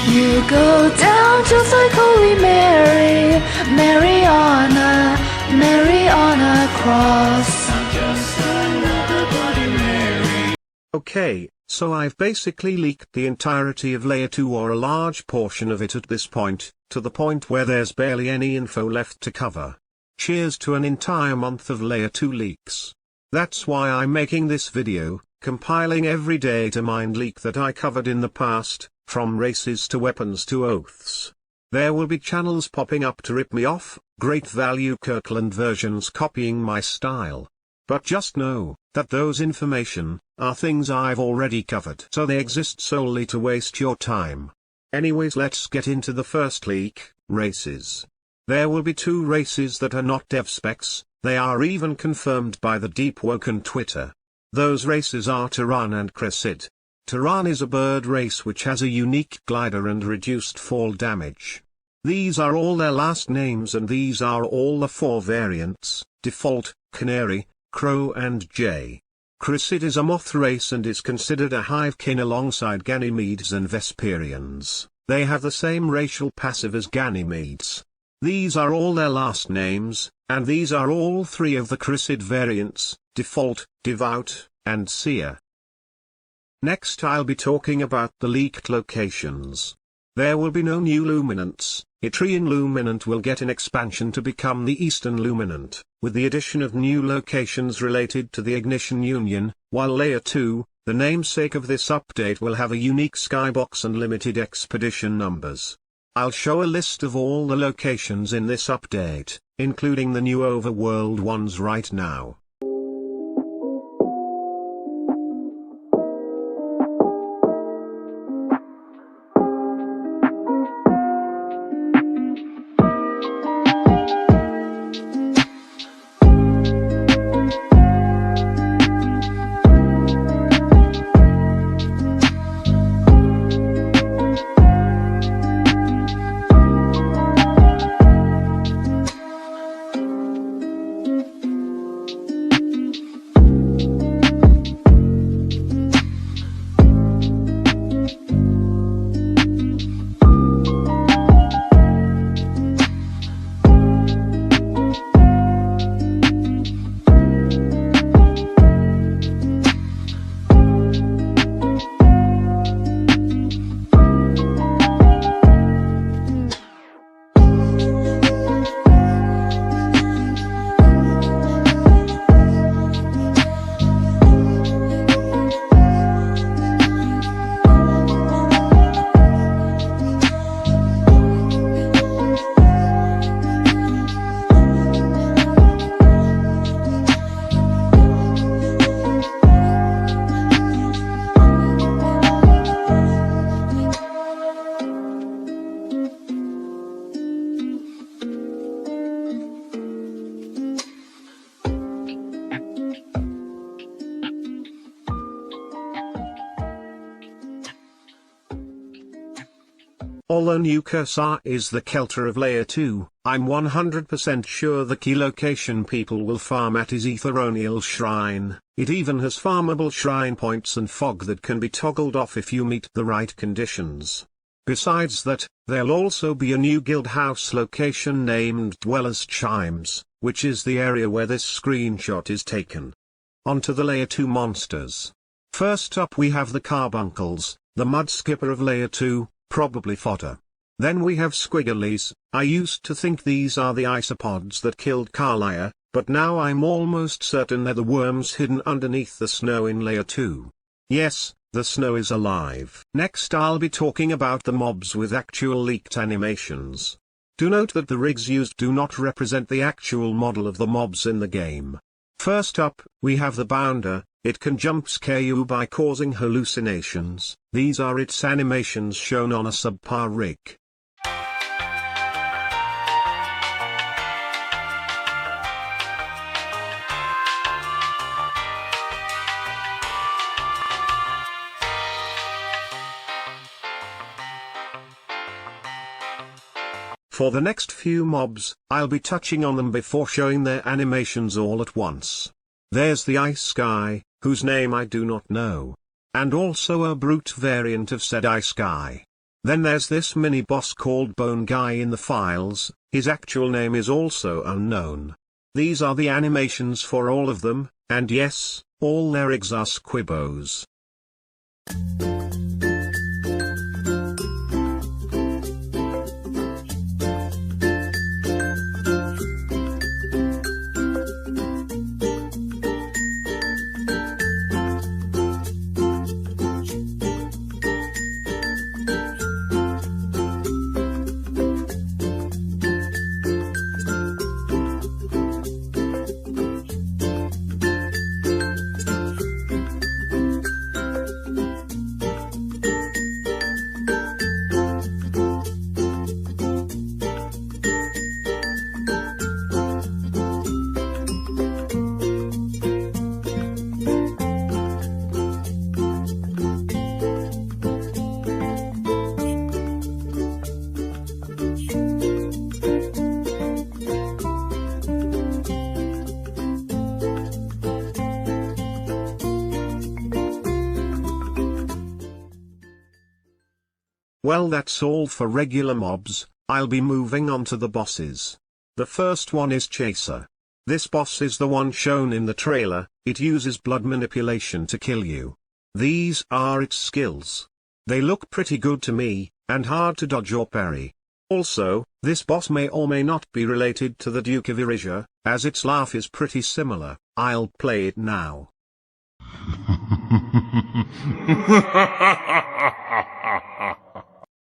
You go down just like Holy Mary, Mary on a cross. I'm just another Bloody Mary. Okay, so I've basically leaked the entirety of Layer 2 or a large portion of it at this point, to the point where there's barely any info left to cover. Cheers to an entire month of Layer 2 leaks. That's why I'm making this video, compiling every datamine leak that I covered in the past, from races to weapons to oaths. There will be channels popping up to rip me off, great value Kirkland versions copying my style. But just know, that those information, are things I've already covered. So they exist solely to waste your time. Anyways, let's get into the first leak, races. There will be 2 races that are not dev specs, they are even confirmed by the DEEPWOKEN Twitter. Those races are Turan and Cressid. Turan is a bird race which has a unique glider and reduced fall damage. These are all their last names and these are all the 4 variants, default, canary, crow and jay. Cressid is a moth race and is considered a hivekin alongside Ganymedes and Vesperians. They have the same racial passive as Ganymedes. These are all their last names, and these are all 3 of the Cressid variants, default, devout, and seer. Next I'll be talking about the leaked locations. There will be no new luminants. Etrian Luminant will get an expansion to become the Eastern Luminant, with the addition of new locations related to the Ignition Union, while Layer 2, the namesake of this update, will have a unique skybox and limited expedition numbers. I'll show a list of all the locations in this update, including the new overworld ones right now. Although New Cursor is the Kelter of Layer 2, I'm 100% sure the key location people will farm at is Etheronial Shrine. It even has farmable shrine points and fog that can be toggled off if you meet the right conditions. Besides that, there'll also be a new guild house location named Dwellers Chimes, which is the area where this screenshot is taken. Onto the Layer 2 monsters. First up we have the Carbuncles, the mud skipper of Layer 2. Probably fodder. Then we have Squigglies. I used to think these are the isopods that killed Carlia, but now I'm almost certain they're the worms hidden underneath the snow in Layer 2. Yes, the snow is alive. Next I'll be talking about the mobs with actual leaked animations. Do note that the rigs used do not represent the actual model of the mobs in the game. First up, we have the Bounder. It can jump scare you by causing hallucinations. These are its animations shown on a subpar rig. For the next few mobs, I'll be touching on them before showing their animations all at once. There's the Ice Guy, whose name I do not know. And also a brute variant of said Ice Guy. Then there's this mini boss called Bone Guy in the files, his actual name is also unknown. These are the animations for all of them, and yes, all their eggs are squibbos. Well, that's all for regular mobs. I'll be moving on to the bosses. The first one is Chaser. This boss is the one shown in the trailer. It uses blood manipulation to kill you. These are its skills. They look pretty good to me, and hard to dodge or parry. Also, this boss may or may not be related to the Duke of Erisia, as its laugh is pretty similar. I'll play it now.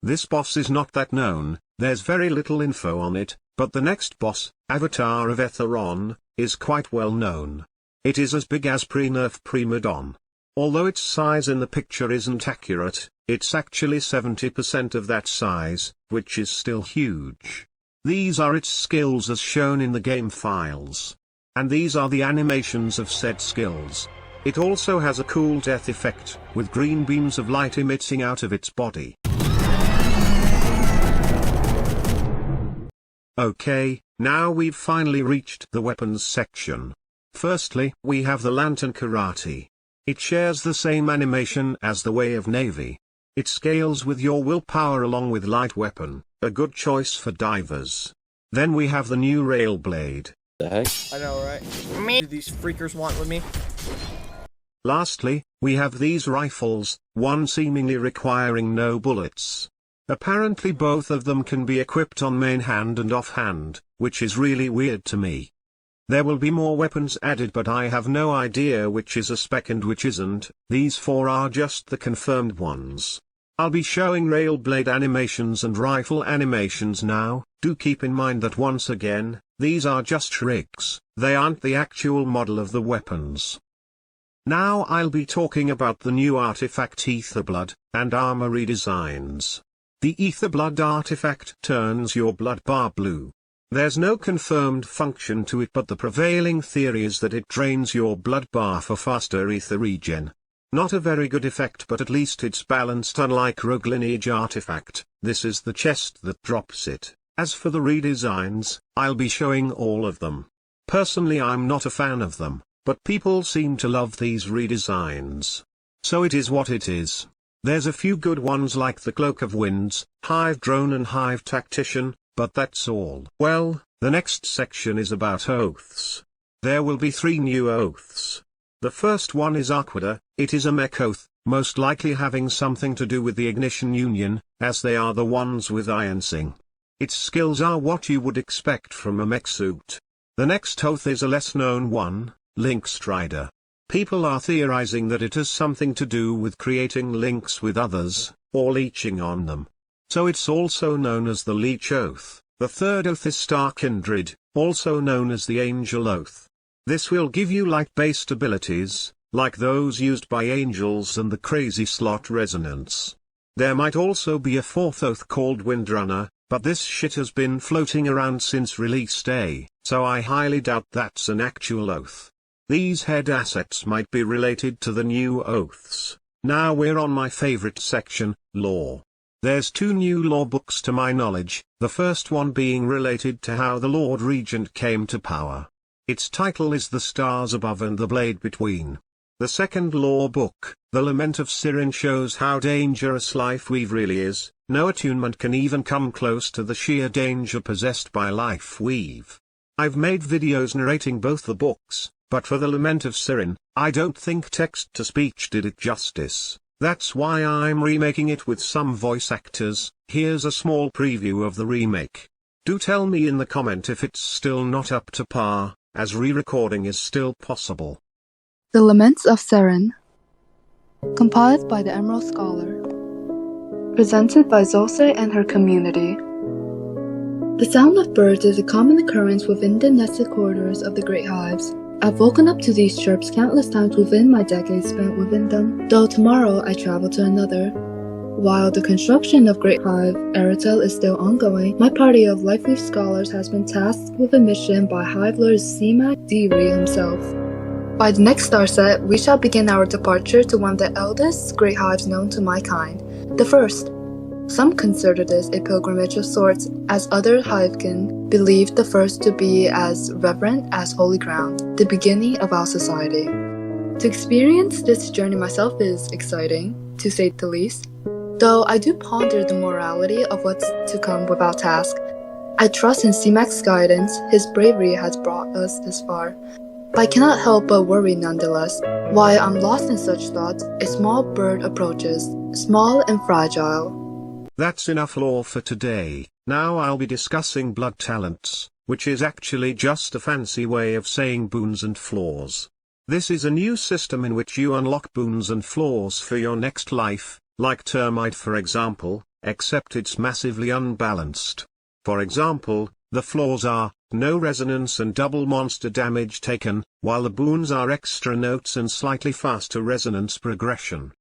This boss is not that known, there's very little info on it, but the next boss, Avatar of Etheron, is quite well known. It is as big as pre-nerf Primadon. Although its size in the picture isn't accurate, it's actually 70% of that size, which is still huge. These are its skills as shown in the game files. And these are the animations of said skills. It also has a cool death effect, with green beams of light emitting out of its body. Okay, now we've finally reached the weapons section. Firstly, we have the Lantern Karate. It shares the same animation as the Way of Navy. It scales with your willpower along with light weapon, a good choice for divers. Then we have the new Rail Blade. The heck? I know, right? Me. Do these freakers want with me? Lastly, we have these rifles, one seemingly requiring no bullets. Apparently both of them can be equipped on main hand and off hand, which is really weird to me. There will be more weapons added, but I have no idea which is a spec and which isn't. These four are just the confirmed ones. I'll be showing rail blade animations and rifle animations now. Do keep in mind that once again, these are just rigs, they aren't the actual model of the weapons. Now I'll be talking about the new artifact Aetherblood, and armor redesigns. The Aetherblood artifact turns your blood bar blue. There's no confirmed function to it, but the prevailing theory is that it drains your blood bar for faster ether regen. Not a very good effect, but at least it's balanced. Unlike Rogue Lineage artifact, this is the chest that drops it. As for the redesigns, I'll be showing all of them. Personally, I'm not a fan of them, but people seem to love these redesigns. So it is what it is. There's a few good ones like the Cloak of Winds, Hive Drone and Hive Tactician, but that's all. Well, the next section is about oaths. There will be 3 new oaths. The first one is Aquada. It is a mech oath, most likely having something to do with the Ignition Union, as they are the ones with Ironsing. Its skills are what you would expect from a mech suit. The next oath is a less known one, Link Strider. People are theorizing that it has something to do with creating links with others, or leeching on them. So it's also known as the Leech Oath. The third oath is Star Kindred, also known as the Angel Oath. This will give you light-based abilities, like those used by angels and the Crazy Slot Resonance. There might also be a fourth oath called Windrunner, but this shit has been floating around since release day, so I highly doubt that's an actual oath. These head assets might be related to the new oaths. Now we're on my favorite section, lore. There's 2 new lore books to my knowledge, the first one being related to how the Lord Regent came to power. Its title is The Stars Above and the Blade Between. The second lore book, The Lament of Sirin, shows how dangerous Life Weave really is. No attunement can even come close to the sheer danger possessed by Life Weave. I've made videos narrating both the books, but for The Lament of Sirin, I don't think text-to-speech did it justice. That's why I'm remaking it with some voice actors. Here's a small preview of the remake. Do tell me in the comment if it's still not up to par, as re-recording is still possible. The Laments of Sirin, compiled by the Emerald Scholar, presented by Zose and her community. The sound of birds is a common occurrence within the nested corridors of the Great Hives. I've woken up to these chirps countless times within my decades spent within them, though tomorrow I travel to another. While the construction of Great Hive Aratel is still ongoing, my party of Life Weave scholars has been tasked with a mission by Hive Lord Seamak Deary himself. By the next star set, we shall begin our departure to one of the eldest great hives known to my kind, the first. Some consider this a pilgrimage of sorts, as other hivekin believe the first to be as reverent as holy ground, the beginning of our society. To experience this journey myself is exciting, to say the least, though I do ponder the morality of what's to come with our task. I trust in Seamak's guidance. His bravery has brought us this far. But I cannot help but worry nonetheless. While I'm lost in such thoughts, a small bird approaches, small and fragile. That's enough lore for today. Now I'll be discussing blood talents, which is actually just a fancy way of saying boons and flaws. This is a new system in which you unlock boons and flaws for your next life, like Termite for example, except it's massively unbalanced. For example, the flaws are no resonance and double monster damage taken, while the boons are extra notes and slightly faster resonance progression.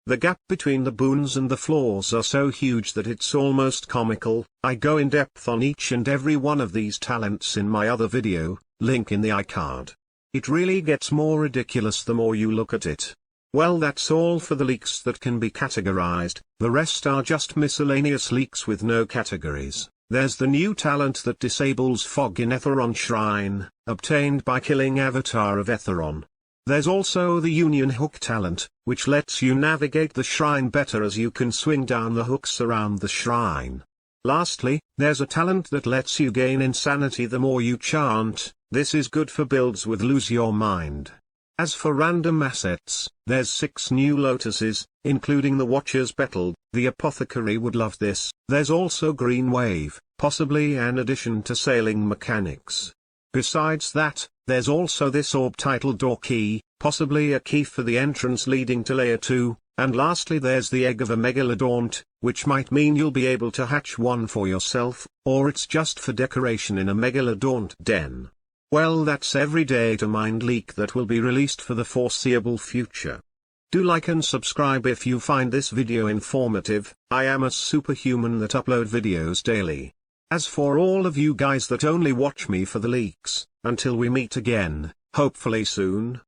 The gap between the boons and the flaws are so huge that it's almost comical. I go in depth on each and every one of these talents in my other video, link in the iCard. It really gets more ridiculous the more you look at it. Well, that's all for the leaks that can be categorized. The rest are just miscellaneous leaks with no categories. There's the new talent that disables fog in Etheron Shrine, obtained by killing Avatar of Etheron. There's also the Union Hook talent, which lets you navigate the shrine better as you can swing down the hooks around the shrine. Lastly, there's a talent that lets you gain insanity the more you chant. This is good for builds with Lose Your Mind. As for random assets, there's 6 new lotuses, including the Watcher's Beetle. The apothecary would love this. There's also Green Wave, possibly an addition to sailing mechanics. Besides that, there's also this orb titled Door Key, possibly a key for the entrance leading to Layer 2, and lastly there's the Egg of a Megalodont, which might mean you'll be able to hatch one for yourself, or it's just for decoration in a Megalodont den. Well, that's every datamine leak that will be released for the foreseeable future. Do like and subscribe if you find this video informative. I am a superhuman that upload videos daily. As for all of you guys that only watch me for the leaks, until we meet again, hopefully soon,